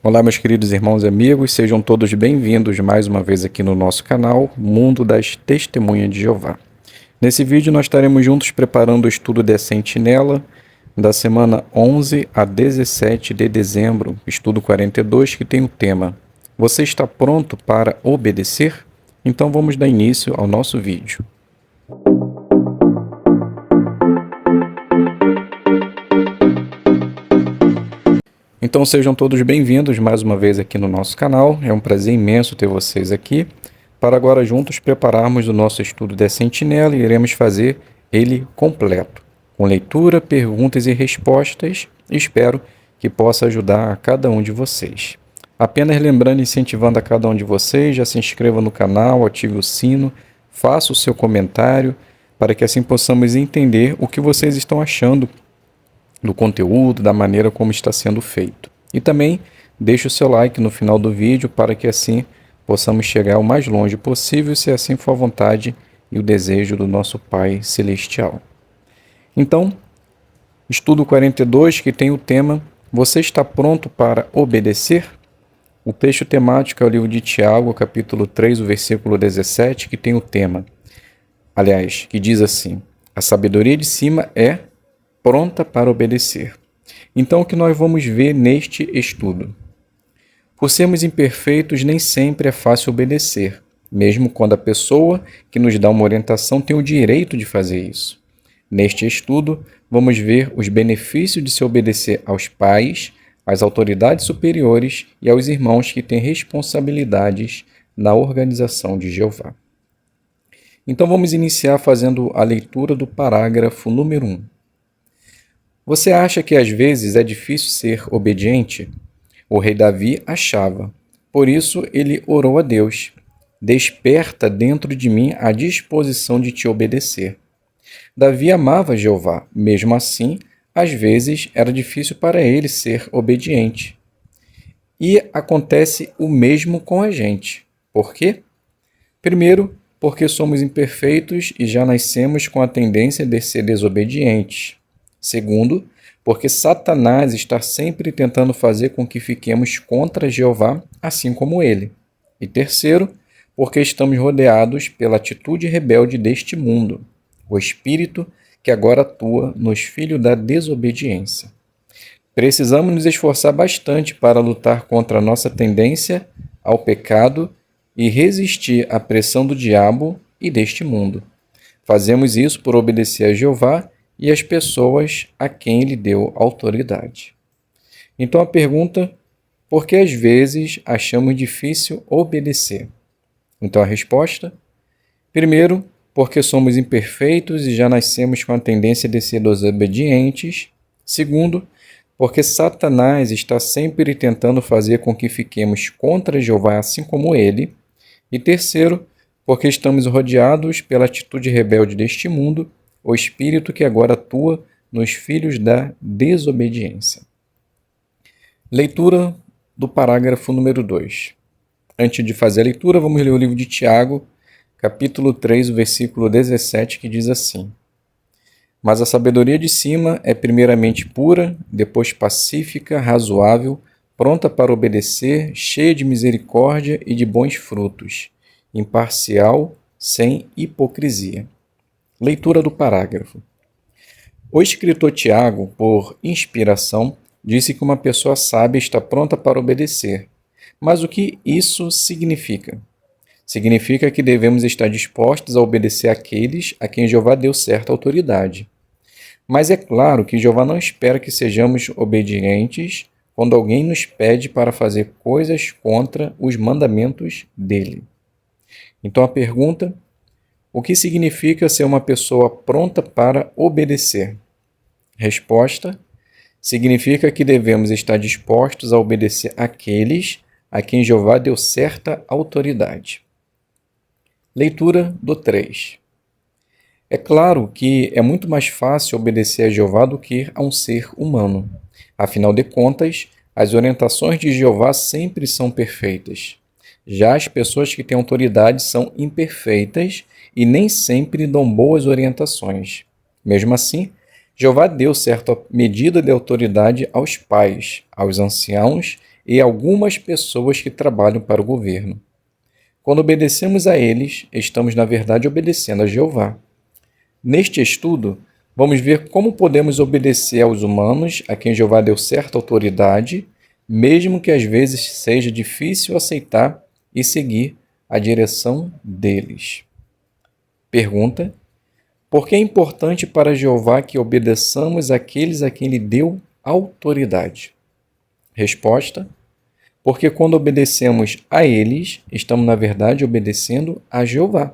Olá, meus queridos irmãos e amigos, sejam todos bem-vindos mais uma vez aqui no nosso canal Mundo das Testemunhas de Jeová. Nesse vídeo nós estaremos juntos preparando o estudo da Sentinela da semana 11 a 17 de dezembro, estudo 42, que tem o tema Você está pronto para obedecer? Então vamos dar início ao nosso vídeo. Então sejam todos bem-vindos mais uma vez aqui no nosso canal. É um prazer imenso ter vocês aqui para agora juntos prepararmos o nosso estudo da Sentinela e iremos fazer ele completo, com leitura, perguntas e respostas. Espero que possa ajudar a cada um de vocês. Apenas lembrando e incentivando a cada um de vocês, já se inscreva no canal, ative o sino, faça o seu comentário, para que assim possamos entender o que vocês estão achando do conteúdo, da maneira como está sendo feito. E também deixe o seu like no final do vídeo para que assim possamos chegar o mais longe possível, se assim for a vontade e o desejo do nosso Pai Celestial. Então, estudo 42, que tem o tema Você está pronto para obedecer? O texto temático é o livro de Tiago, capítulo 3, o versículo 17, que tem o tema, que diz assim: A sabedoria de cima é pronta para obedecer. Então, o que nós vamos ver neste estudo? Por sermos imperfeitos, nem sempre é fácil obedecer, mesmo quando a pessoa que nos dá uma orientação tem o direito de fazer isso. Neste estudo, vamos ver os benefícios de se obedecer aos pais, às autoridades superiores e aos irmãos que têm responsabilidades na organização de Jeová. Então, vamos iniciar fazendo a leitura do parágrafo número 1. Você acha que às vezes é difícil ser obediente? O rei Davi achava. Por isso ele orou a Deus: Desperta dentro de mim a disposição de te obedecer. Davi amava Jeová, mesmo assim, às vezes era difícil para ele ser obediente. E acontece o mesmo com a gente. Por quê? Primeiro, porque somos imperfeitos e já nascemos com a tendência de ser desobedientes. Segundo, porque Satanás está sempre tentando fazer com que fiquemos contra Jeová, assim como ele. E terceiro, porque estamos rodeados pela atitude rebelde deste mundo, o espírito que agora atua nos filhos da desobediência. Precisamos nos esforçar bastante para lutar contra a nossa tendência ao pecado e resistir à pressão do diabo e deste mundo. Fazemos isso por obedecer a Jeová e as pessoas a quem ele deu autoridade. Então a pergunta, por que às vezes achamos difícil obedecer? Então a resposta, primeiro, porque somos imperfeitos e já nascemos com a tendência de ser desobedientes. Segundo, porque Satanás está sempre tentando fazer com que fiquemos contra Jeová, assim como ele. E terceiro, porque estamos rodeados pela atitude rebelde deste mundo, o espírito que agora atua nos filhos da desobediência. Leitura do parágrafo número 2. Antes de fazer a leitura, vamos ler o livro de Tiago, capítulo 3, o versículo 17, que diz assim: Mas a sabedoria de cima é primeiramente pura, depois pacífica, razoável, pronta para obedecer, cheia de misericórdia e de bons frutos, imparcial, sem hipocrisia. Leitura do parágrafo. O escritor Tiago, por inspiração, disse que uma pessoa sábia está pronta para obedecer. Mas o que isso significa? Significa que devemos estar dispostos a obedecer àqueles a quem Jeová deu certa autoridade. Mas é claro que Jeová não espera que sejamos obedientes quando alguém nos pede para fazer coisas contra os mandamentos dele. Então a pergunta: o que significa ser uma pessoa pronta para obedecer? Resposta: significa que devemos estar dispostos a obedecer àqueles a quem Jeová deu certa autoridade. Leitura do 3. É claro que é muito mais fácil obedecer a Jeová do que a um ser humano. Afinal de contas, as orientações de Jeová sempre são perfeitas. Já as pessoas que têm autoridade são imperfeitas e nem sempre dão boas orientações. Mesmo assim, Jeová deu certa medida de autoridade aos pais, aos anciãos e algumas pessoas que trabalham para o governo. Quando obedecemos a eles, estamos na verdade obedecendo a Jeová. Neste estudo, vamos ver como podemos obedecer aos humanos a quem Jeová deu certa autoridade, mesmo que às vezes seja difícil aceitar e seguir a direção deles. Pergunta: por que é importante para Jeová que obedeçamos àqueles a quem Ele deu autoridade? Resposta: porque quando obedecemos a eles, estamos na verdade obedecendo a Jeová.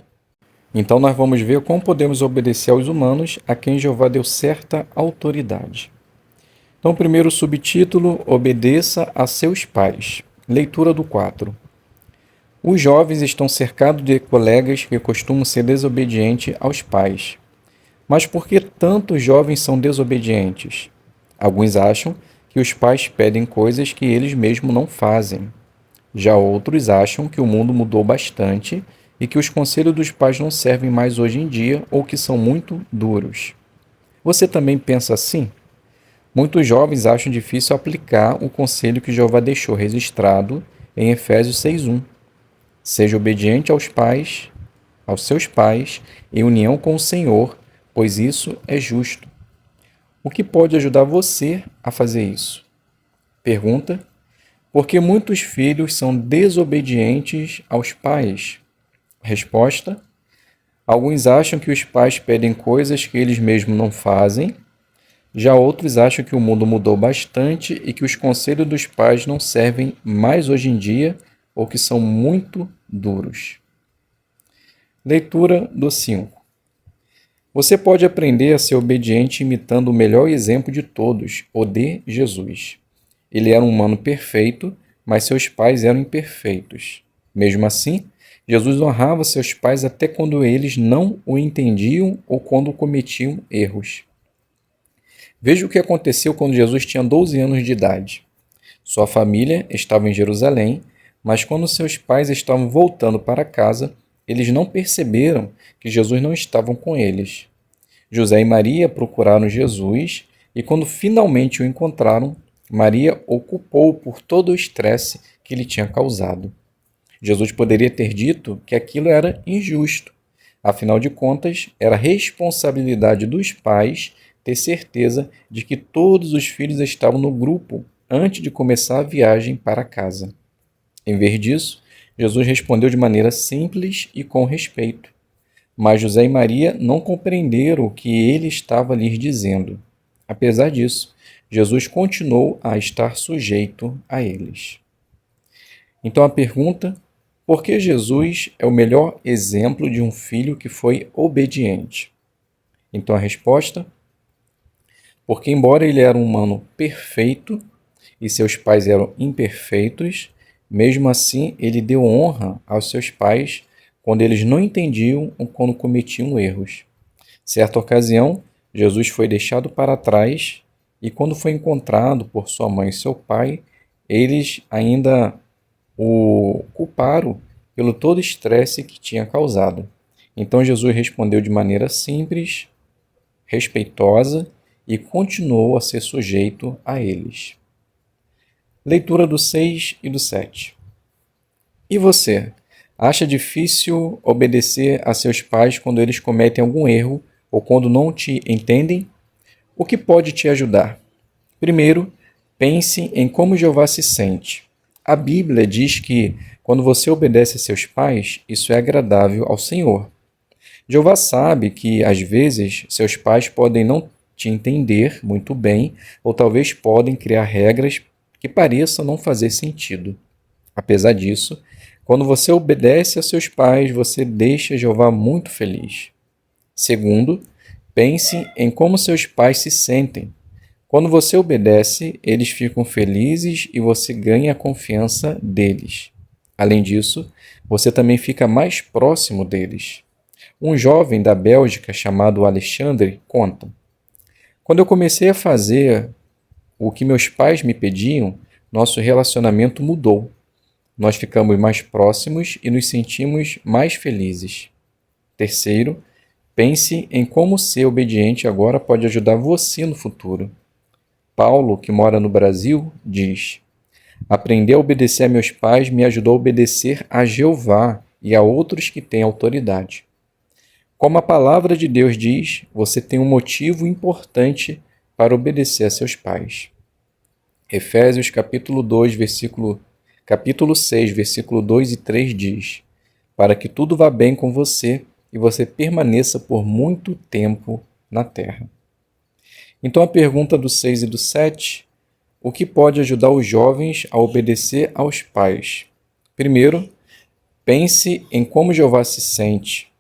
Então nós vamos ver como podemos obedecer aos humanos a quem Jeová deu certa autoridade. Então, primeiro subtítulo: obedeça a seus pais. Leitura do 4. Os jovens estão cercados de colegas que costumam ser desobedientes aos pais. Mas por que tantos jovens são desobedientes? Alguns acham que os pais pedem coisas que eles mesmos não fazem. Já outros acham que o mundo mudou bastante e que os conselhos dos pais não servem mais hoje em dia ou que são muito duros. Você também pensa assim? Muitos jovens acham difícil aplicar o conselho que Jeová deixou registrado em Efésios 6:1. Seja obediente aos seus pais, em união com o Senhor, pois isso é justo. O que pode ajudar você a fazer isso? Pergunta: por que muitos filhos são desobedientes aos pais? Resposta: alguns acham que os pais pedem coisas que eles mesmos não fazem. Já outros acham que o mundo mudou bastante e que os conselhos dos pais não servem mais hoje em dia ou que são muito duros. Leitura do 5. Você pode aprender a ser obediente imitando o melhor exemplo de todos, o de Jesus. Ele era um humano perfeito, mas seus pais eram imperfeitos. Mesmo assim, Jesus honrava seus pais até quando eles não o entendiam ou quando cometiam erros. Veja o que aconteceu quando Jesus tinha 12 anos de idade. Sua família estava em Jerusalém, mas quando seus pais estavam voltando para casa, eles não perceberam que Jesus não estava com eles. José e Maria procuraram Jesus e, quando finalmente o encontraram, Maria o culpou por todo o estresse que ele tinha causado. Jesus poderia ter dito que aquilo era injusto. Afinal de contas, era responsabilidade dos pais ter certeza de que todos os filhos estavam no grupo antes de começar a viagem para casa. Em vez disso, Jesus respondeu de maneira simples e com respeito. Mas José e Maria não compreenderam o que ele estava lhes dizendo. Apesar disso, Jesus continuou a estar sujeito a eles. Então a pergunta: por que Jesus é o melhor exemplo de um filho que foi obediente? Então a resposta: porque embora ele era um humano perfeito e seus pais eram imperfeitos, mesmo assim ele deu honra aos seus pais quando eles não entendiam ou quando cometiam erros. Certa ocasião, Jesus foi deixado para trás e quando foi encontrado por sua mãe e seu pai, eles ainda o culparam pelo todo o estresse que tinha causado. Então Jesus respondeu de maneira simples, respeitosa e continuou a ser sujeito a eles. Leitura do 6 e do 7. E você? Acha difícil obedecer a seus pais quando eles cometem algum erro ou quando não te entendem? O que pode te ajudar? Primeiro, pense em como Jeová se sente. A Bíblia diz que, quando você obedece a seus pais, isso é agradável ao Senhor. Jeová sabe que, às vezes, seus pais podem não te entender muito bem ou talvez podem criar regras que pareçam não fazer sentido. Apesar disso, quando você obedece a seus pais, você deixa Jeová muito feliz. Segundo, pense em como seus pais se sentem. Quando você obedece, eles ficam felizes e você ganha a confiança deles. Além disso, você também fica mais próximo deles. Um jovem da Bélgica chamado Alexandre conta: quando eu comecei a fazer o que meus pais me pediam, nosso relacionamento mudou. Nós ficamos mais próximos e nos sentimos mais felizes. Terceiro, pense em como ser obediente agora pode ajudar você no futuro. Paulo, que mora no Brasil, diz: Aprender a obedecer a meus pais me ajudou a obedecer a Jeová e a outros que têm autoridade. Como a palavra de Deus diz, você tem um motivo importante para obedecer a seus pais. Efésios capítulo 6, versículo 2 e 3 diz: para que tudo vá bem com você e você permaneça por muito tempo na terra. Então a pergunta do 6 e do 7, o que pode ajudar os jovens a obedecer aos pais? Primeiro, pense em como Jeová se sente.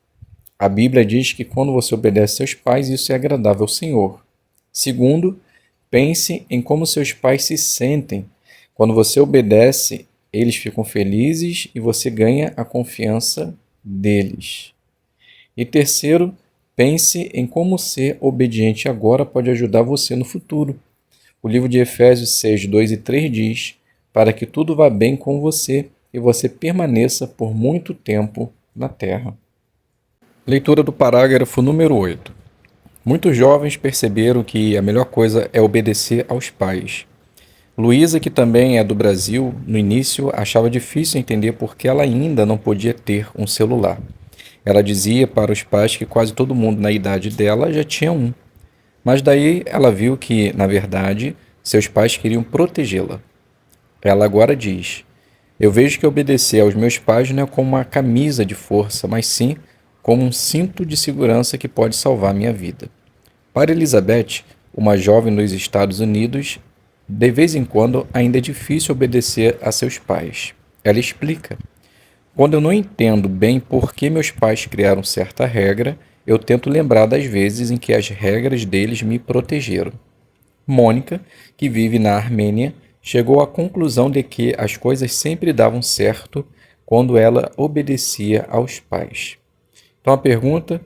A Bíblia diz que quando você obedece seus pais, isso é agradável ao Senhor. Segundo, pense em como seus pais se sentem. Quando você obedece, eles ficam felizes e você ganha a confiança deles. E terceiro, pense em como ser obediente agora pode ajudar você no futuro. O livro de Efésios 6, 2 e 3 diz: para que tudo vá bem com você e você permaneça por muito tempo na terra. Leitura do parágrafo número 8. Muitos jovens perceberam que a melhor coisa é obedecer aos pais. Luísa, que também é do Brasil, no início achava difícil entender por que ela ainda não podia ter um celular. Ela dizia para os pais que quase todo mundo na idade dela já tinha um. Mas daí ela viu que, na verdade, seus pais queriam protegê-la. Ela agora diz: eu vejo que obedecer aos meus pais não é como uma camisa de força, mas sim como um cinto de segurança que pode salvar minha vida. Para Elizabeth, uma jovem nos Estados Unidos, de vez em quando ainda é difícil obedecer a seus pais. Ela explica: quando eu não entendo bem por que meus pais criaram certa regra, eu tento lembrar das vezes em que as regras deles me protegeram. Mônica, que vive na Armênia, chegou à conclusão de que as coisas sempre davam certo quando ela obedecia aos pais. Então a pergunta: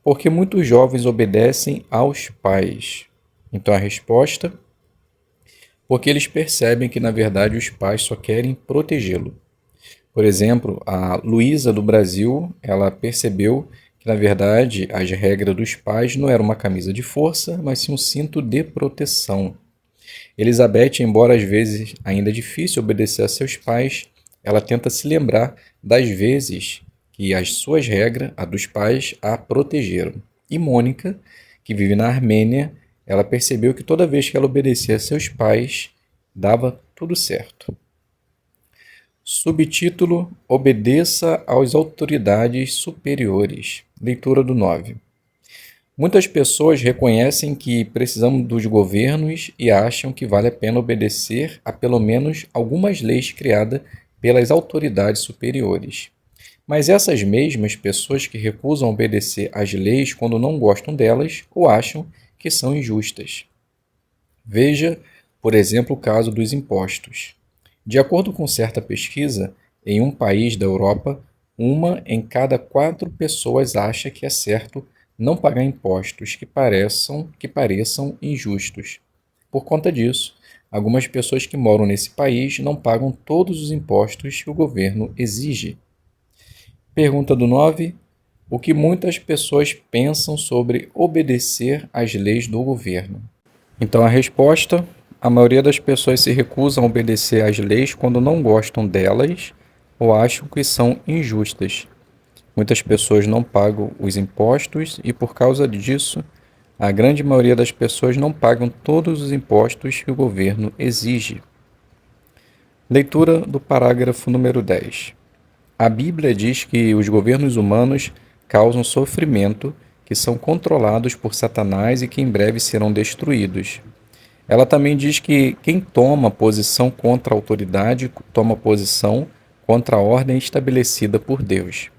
por que muitos jovens obedecem aos pais? Então a resposta: porque eles percebem que na verdade os pais só querem protegê-lo. Por exemplo, a Luísa do Brasil, ela percebeu que na verdade as regras dos pais não eram uma camisa de força, mas sim um cinto de proteção. Elizabeth, embora às vezes ainda é difícil obedecer a seus pais, ela tenta se lembrar das vezes que as suas regras, a dos pais, a protegeram. E Mônica, que vive na Armênia, ela percebeu que toda vez que ela obedecia a seus pais, dava tudo certo. Subtítulo: Obedeça às autoridades superiores. Leitura do 9. Muitas pessoas reconhecem que precisamos dos governos e acham que vale a pena obedecer a pelo menos algumas leis criadas pelas autoridades superiores. Mas essas mesmas pessoas que recusam obedecer às leis quando não gostam delas ou acham que são injustas. Veja, por exemplo, o caso dos impostos. De acordo com certa pesquisa, em um país da Europa, 1 em cada 4 pessoas acha que é certo não pagar impostos que pareçam injustos. Por conta disso, algumas pessoas que moram nesse país não pagam todos os impostos que o governo exige. Pergunta do 9. O que muitas pessoas pensam sobre obedecer às leis do governo? Então a resposta: a maioria das pessoas se recusam a obedecer às leis quando não gostam delas ou acham que são injustas. Muitas pessoas não pagam os impostos e, por causa disso, a grande maioria das pessoas não pagam todos os impostos que o governo exige. Leitura do parágrafo número 10. A Bíblia diz que os governos humanos causam sofrimento, que são controlados por Satanás e que em breve serão destruídos. Ela também diz que quem toma posição contra a autoridade toma posição contra a ordem estabelecida por Deus.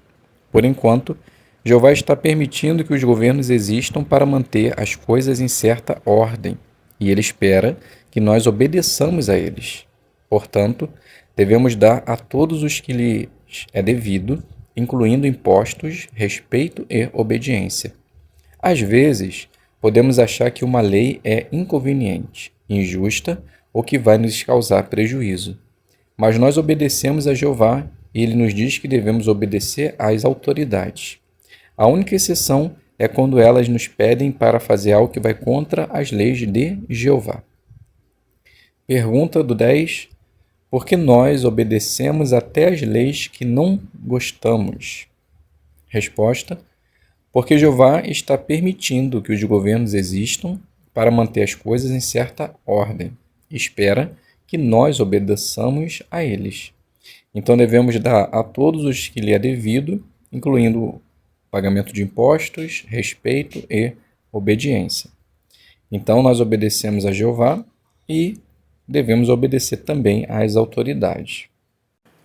Por enquanto, Jeová está permitindo que os governos existam para manter as coisas em certa ordem, e ele espera que nós obedeçamos a eles. Portanto, devemos dar a todos os que lhes é devido, incluindo impostos, respeito e obediência. Às vezes, podemos achar que uma lei é inconveniente, injusta ou que vai nos causar prejuízo. Mas nós obedecemos a Jeová e ele nos diz que devemos obedecer às autoridades. A única exceção é quando elas nos pedem para fazer algo que vai contra as leis de Jeová. Pergunta do 10. Porque nós obedecemos até as leis que não gostamos. Resposta: porque Jeová está permitindo que os governos existam para manter as coisas em certa ordem. Espera que nós obedeçamos a eles. Então devemos dar a todos os que lhe é devido, incluindo pagamento de impostos, respeito e obediência. Então nós obedecemos a Jeová e devemos obedecer também às autoridades.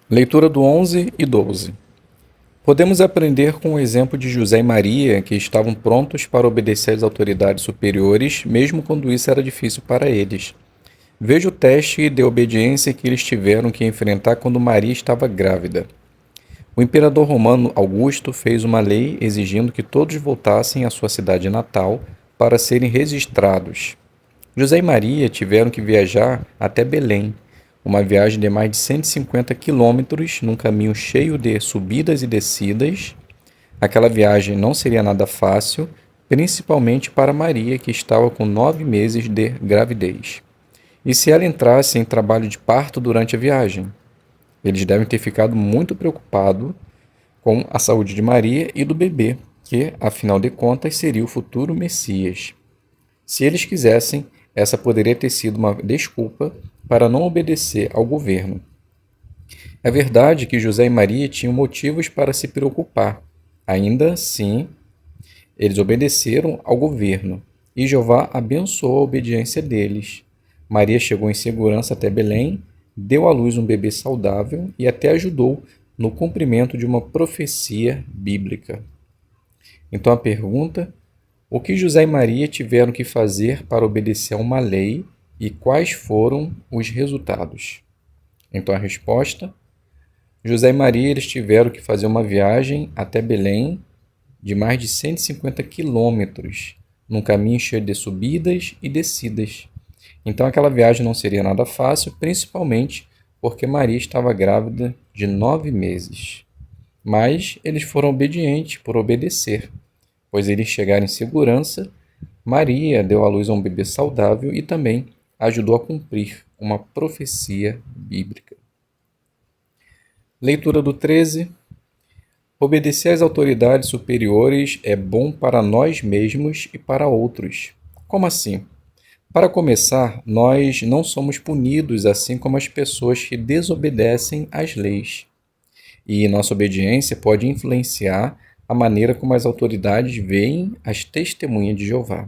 Leitura do 11 e 12. Podemos aprender com o exemplo de José e Maria, que estavam prontos para obedecer às autoridades superiores, mesmo quando isso era difícil para eles. Veja o teste de obediência que eles tiveram que enfrentar quando Maria estava grávida. O imperador romano Augusto fez uma lei exigindo que todos voltassem à sua cidade natal para serem registrados. José e Maria tiveram que viajar até Belém, uma viagem de mais de 150 quilômetros num caminho cheio de subidas e descidas. Aquela viagem não seria nada fácil, principalmente para Maria, que estava com 9 meses de gravidez. E se ela entrasse em trabalho de parto durante a viagem? Eles devem ter ficado muito preocupados com a saúde de Maria e do bebê, que, afinal de contas, seria o futuro Messias. Se eles quisessem, essa poderia ter sido uma desculpa para não obedecer ao governo. É verdade que José e Maria tinham motivos para se preocupar. Ainda assim, eles obedeceram ao governo, e Jeová abençoou a obediência deles. Maria chegou em segurança até Belém, deu à luz um bebê saudável e até ajudou no cumprimento de uma profecia bíblica. Então a pergunta: o que José e Maria tiveram que fazer para obedecer a uma lei e quais foram os resultados? Então a resposta: José e Maria eles tiveram que fazer uma viagem até Belém de mais de 150 quilômetros, num caminho cheio de subidas e descidas. Então aquela viagem não seria nada fácil, principalmente porque Maria estava grávida de 9 meses. Mas eles foram obedientes por obedecer, pois eles chegaram em segurança. Maria deu à luz a um bebê saudável e também ajudou a cumprir uma profecia bíblica. Leitura do 13. Obedecer às autoridades superiores é bom para nós mesmos e para outros. Como assim? Para começar, nós não somos punidos assim como as pessoas que desobedecem às leis. E nossa obediência pode influenciar a maneira como as autoridades veem as testemunhas de Jeová.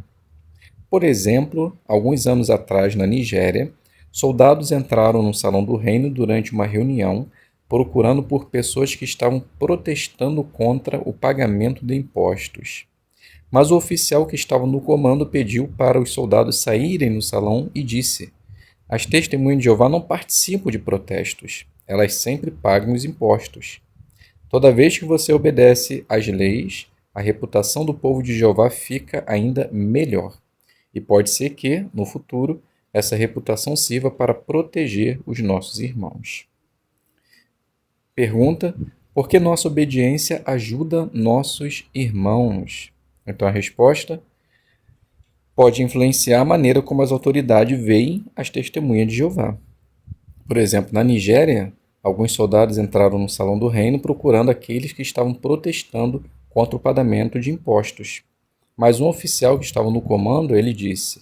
Por exemplo, alguns anos atrás, na Nigéria, soldados entraram no salão do reino durante uma reunião, procurando por pessoas que estavam protestando contra o pagamento de impostos. Mas o oficial que estava no comando pediu para os soldados saírem do salão e disse: as testemunhas de Jeová não participam de protestos, elas sempre pagam os impostos. Toda vez que você obedece às leis, a reputação do povo de Jeová fica ainda melhor. E pode ser que, no futuro, essa reputação sirva para proteger os nossos irmãos. Pergunta: por que nossa obediência ajuda nossos irmãos? Então a resposta: pode influenciar a maneira como as autoridades veem as testemunhas de Jeová. Por exemplo, na Nigéria, alguns soldados entraram no salão do reino procurando aqueles que estavam protestando contra o pagamento de impostos. Mas um oficial que estava no comando, ele disse: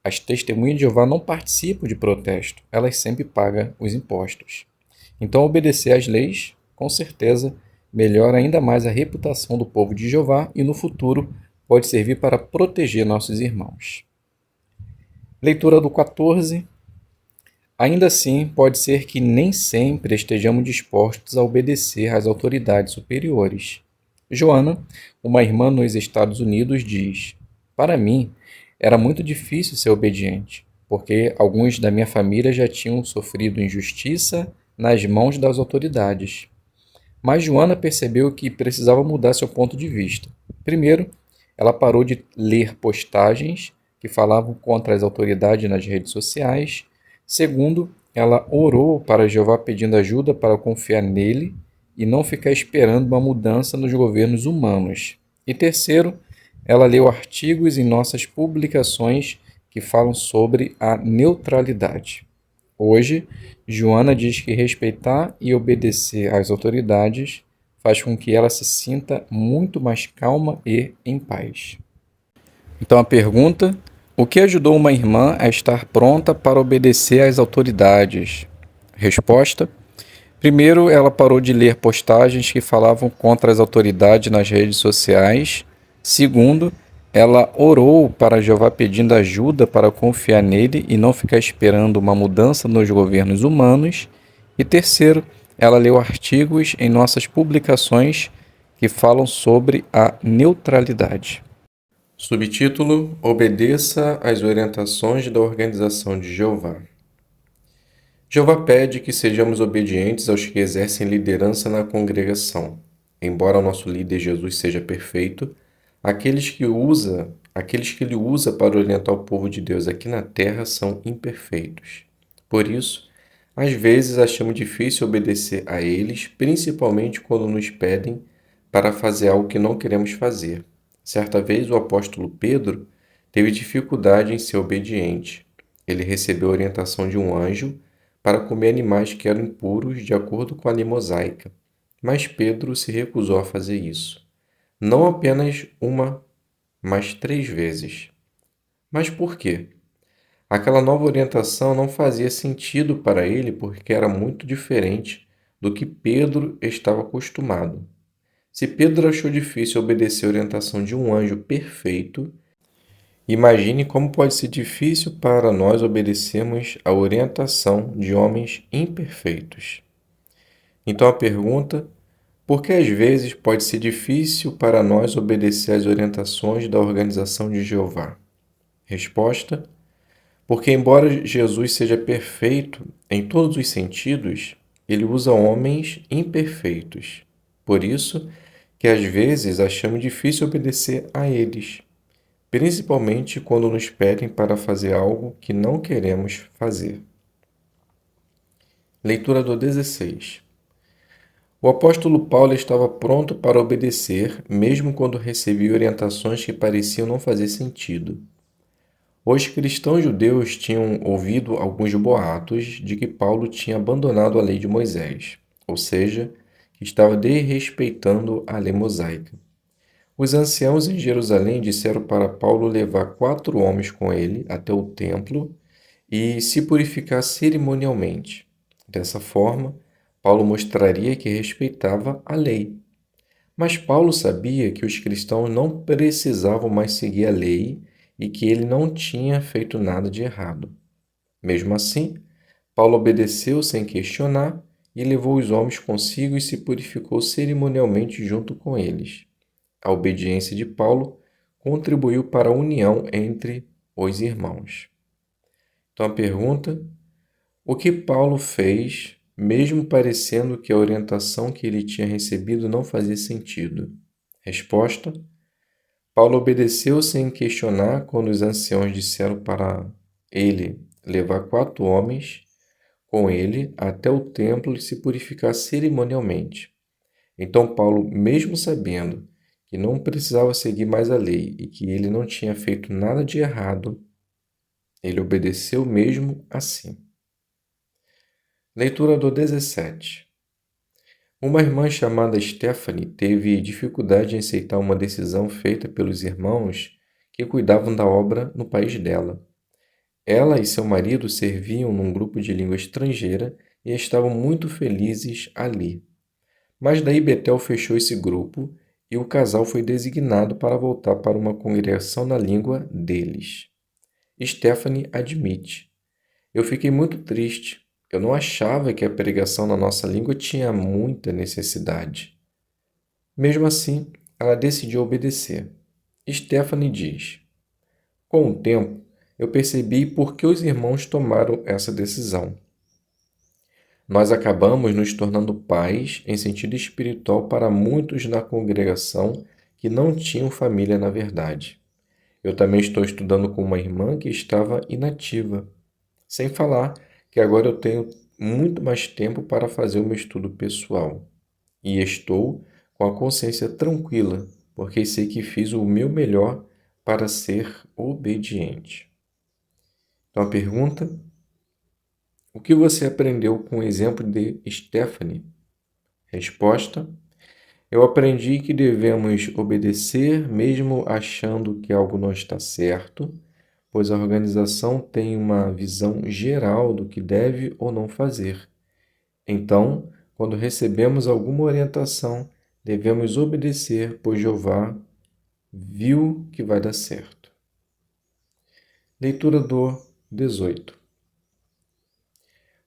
as testemunhas de Jeová não participam de protesto, elas sempre pagam os impostos. Então, obedecer às leis, com certeza, melhora ainda mais a reputação do povo de Jeová e, no futuro, pode servir para proteger nossos irmãos. Leitura do 14. Ainda assim, pode ser que nem sempre estejamos dispostos a obedecer às autoridades superiores. Joana, uma irmã nos Estados Unidos, diz: para mim, era muito difícil ser obediente, porque alguns da minha família já tinham sofrido injustiça nas mãos das autoridades. Mas Joana percebeu que precisava mudar seu ponto de vista. Primeiro, ela parou de ler postagens que falavam contra as autoridades nas redes sociais. Segundo, ela orou para Jeová pedindo ajuda para confiar nele e não ficar esperando uma mudança nos governos humanos. E terceiro, ela leu artigos em nossas publicações que falam sobre a neutralidade. Hoje, Joana diz que respeitar e obedecer às autoridades faz com que ela se sinta muito mais calma e em paz. Então a pergunta: o que ajudou uma irmã a estar pronta para obedecer às autoridades? Resposta: primeiro, ela parou de ler postagens que falavam contra as autoridades nas redes sociais. Segundo, ela orou para Jeová pedindo ajuda para confiar nele e não ficar esperando uma mudança nos governos humanos. E terceiro, ela leu artigos em nossas publicações que falam sobre a neutralidade. Subtítulo: Obedeça às orientações da Organização de Jeová. Jeová pede que sejamos obedientes aos que exercem liderança na congregação. Embora o nosso líder Jesus seja perfeito, aqueles que ele usa para orientar o povo de Deus aqui na terra são imperfeitos. Por isso, às vezes achamos difícil obedecer a eles, principalmente quando nos pedem para fazer algo que não queremos fazer. Certa vez o apóstolo Pedro teve dificuldade em ser obediente. Ele recebeu a orientação de um anjo para comer animais que eram impuros de acordo com a lei mosaica. Mas Pedro se recusou a fazer isso. Não apenas uma, mas 3 vezes. Mas por quê? Aquela nova orientação não fazia sentido para ele porque era muito diferente do que Pedro estava acostumado. Se Pedro achou difícil obedecer a orientação de um anjo perfeito, imagine como pode ser difícil para nós obedecermos a orientação de homens imperfeitos. Então a pergunta: por que às vezes pode ser difícil para nós obedecer às orientações da organização de Jeová? Resposta: porque, embora Jesus seja perfeito em todos os sentidos, ele usa homens imperfeitos. Por isso que às vezes achamos difícil obedecer a eles, principalmente quando nos pedem para fazer algo que não queremos fazer. Leitura do 16. O apóstolo Paulo estava pronto para obedecer, mesmo quando recebia orientações que pareciam não fazer sentido. Os cristãos judeus tinham ouvido alguns boatos de que Paulo tinha abandonado a lei de Moisés, ou seja, que estava desrespeitando a lei mosaica. Os anciãos em Jerusalém disseram para Paulo levar 4 homens com ele até o templo e se purificar cerimonialmente. Dessa forma, Paulo mostraria que respeitava a lei. Mas Paulo sabia que os cristãos não precisavam mais seguir a lei e que ele não tinha feito nada de errado. Mesmo assim, Paulo obedeceu sem questionar e levou os homens consigo e se purificou cerimonialmente junto com eles. A obediência de Paulo contribuiu para a união entre os irmãos. Então a pergunta: o que Paulo fez, mesmo parecendo que a orientação que ele tinha recebido não fazia sentido? Resposta: Paulo obedeceu sem questionar quando os anciãos disseram para ele levar 4 homens com ele até o templo e se purificar cerimonialmente. Então Paulo, mesmo sabendo que não precisava seguir mais a lei e que ele não tinha feito nada de errado, ele obedeceu mesmo assim. Leitura do 17. Uma irmã chamada Stephanie teve dificuldade em aceitar uma decisão feita pelos irmãos que cuidavam da obra no país dela. Ela e seu marido serviam num grupo de língua estrangeira e estavam muito felizes ali. Mas daí Betel fechou esse grupo e o casal foi designado para voltar para uma congregação na língua deles. Stephanie admite: eu fiquei muito triste. Eu não achava que a pregação na nossa língua tinha muita necessidade. Mesmo assim, ela decidiu obedecer. Stephanie diz: com o tempo, eu percebi por que os irmãos tomaram essa decisão. Nós acabamos nos tornando pais em sentido espiritual para muitos na congregação que não tinham família na verdade. Eu também estou estudando com uma irmã que estava inativa. Sem falar que agora eu tenho muito mais tempo para fazer o meu estudo pessoal. E estou com a consciência tranquila, porque sei que fiz o meu melhor para ser obediente. Então a pergunta: O que você aprendeu com o exemplo de Stephanie? Resposta: eu aprendi que devemos obedecer mesmo achando que algo não está certo, pois a organização tem uma visão geral do que deve ou não fazer. Então, quando recebemos alguma orientação, devemos obedecer, pois Jeová viu que vai dar certo. Leitura do 18.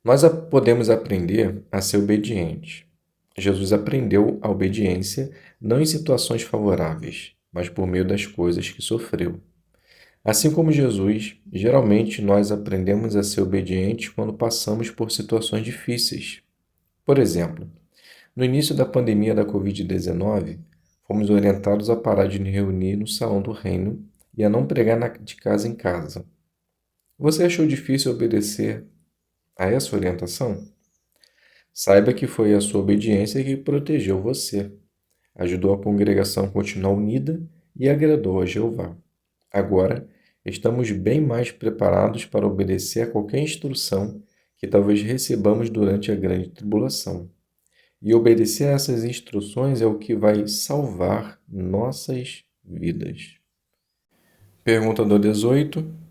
Nós podemos aprender a ser obedientes. Jesus aprendeu a obediência não em situações favoráveis, mas por meio das coisas que sofreu. Assim como Jesus, geralmente nós aprendemos a ser obedientes quando passamos por situações difíceis. Por exemplo, no início da pandemia da Covid-19, fomos orientados a parar de nos reunir no salão do reino e a não pregar de casa em casa. Você achou difícil obedecer a essa orientação? Saiba que foi a sua obediência que protegeu você, ajudou a congregação a continuar unida e agradou a Jeová. Agora, estamos bem mais preparados para obedecer a qualquer instrução que talvez recebamos durante a grande tribulação. E obedecer a essas instruções é o que vai salvar nossas vidas. Pergunta do 18.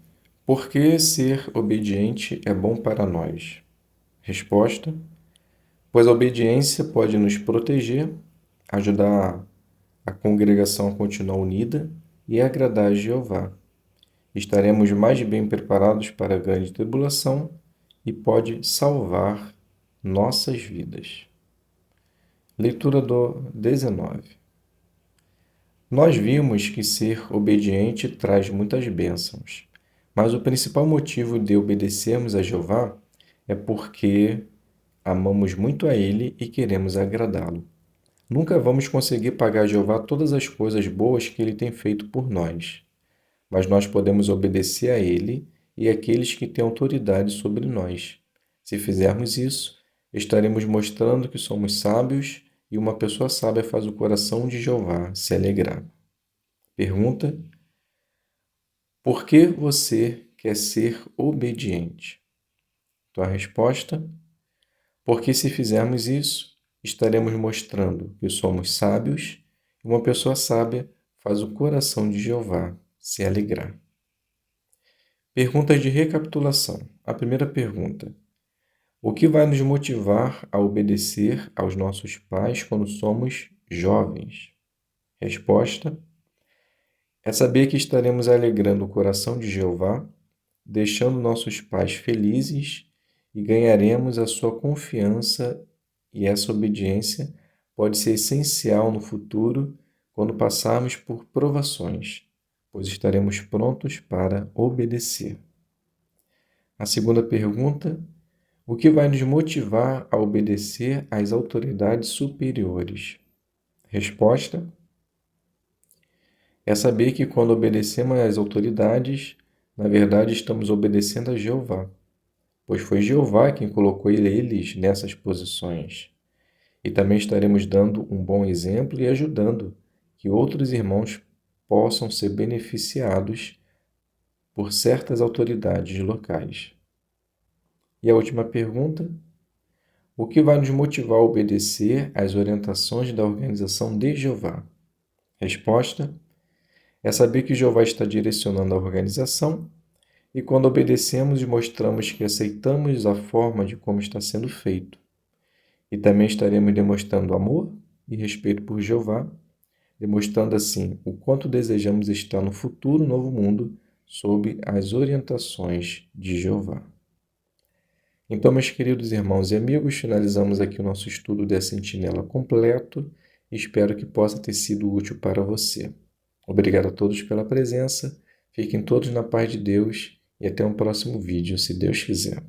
Por que ser obediente é bom para nós? Resposta: pois a obediência pode nos proteger, ajudar a congregação a continuar unida e agradar a Jeová. Estaremos mais bem preparados para a grande tribulação e pode salvar nossas vidas. Leitura do 19. Nós vimos que ser obediente traz muitas bênçãos, mas o principal motivo de obedecermos a Jeová é porque amamos muito a Ele e queremos agradá-lo. Nunca vamos conseguir pagar a Jeová todas as coisas boas que Ele tem feito por nós, mas nós podemos obedecer a Ele e àqueles que têm autoridade sobre nós. Se fizermos isso, estaremos mostrando que somos sábios e uma pessoa sábia faz o coração de Jeová se alegrar. Pergunta: por que você quer ser obediente? Tua resposta: porque se fizermos isso, estaremos mostrando que somos sábios e uma pessoa sábia faz o coração de Jeová se alegrar. Perguntas de recapitulação. A primeira pergunta: o que vai nos motivar a obedecer aos nossos pais quando somos jovens? Resposta: é saber que estaremos alegrando o coração de Jeová, deixando nossos pais felizes e ganharemos a sua confiança, e essa obediência pode ser essencial no futuro quando passarmos por provações, pois estaremos prontos para obedecer. A segunda pergunta: o que vai nos motivar a obedecer às autoridades superiores? Resposta: é saber que quando obedecemos às autoridades, na verdade estamos obedecendo a Jeová, pois foi Jeová quem colocou eles nessas posições. E também estaremos dando um bom exemplo e ajudando que outros irmãos possam ser beneficiados por certas autoridades locais. E a última pergunta: o que vai nos motivar a obedecer às orientações da organização de Jeová? Resposta: é saber que Jeová está direcionando a organização e quando obedecemos e mostramos que aceitamos a forma de como está sendo feito. E também estaremos demonstrando amor e respeito por Jeová, demonstrando assim o quanto desejamos estar no futuro novo mundo sob as orientações de Jeová. Então, meus queridos irmãos e amigos, finalizamos aqui o nosso estudo da Sentinela completo e espero que possa ter sido útil para você. Obrigado a todos pela presença, fiquem todos na paz de Deus e até um próximo vídeo, se Deus quiser.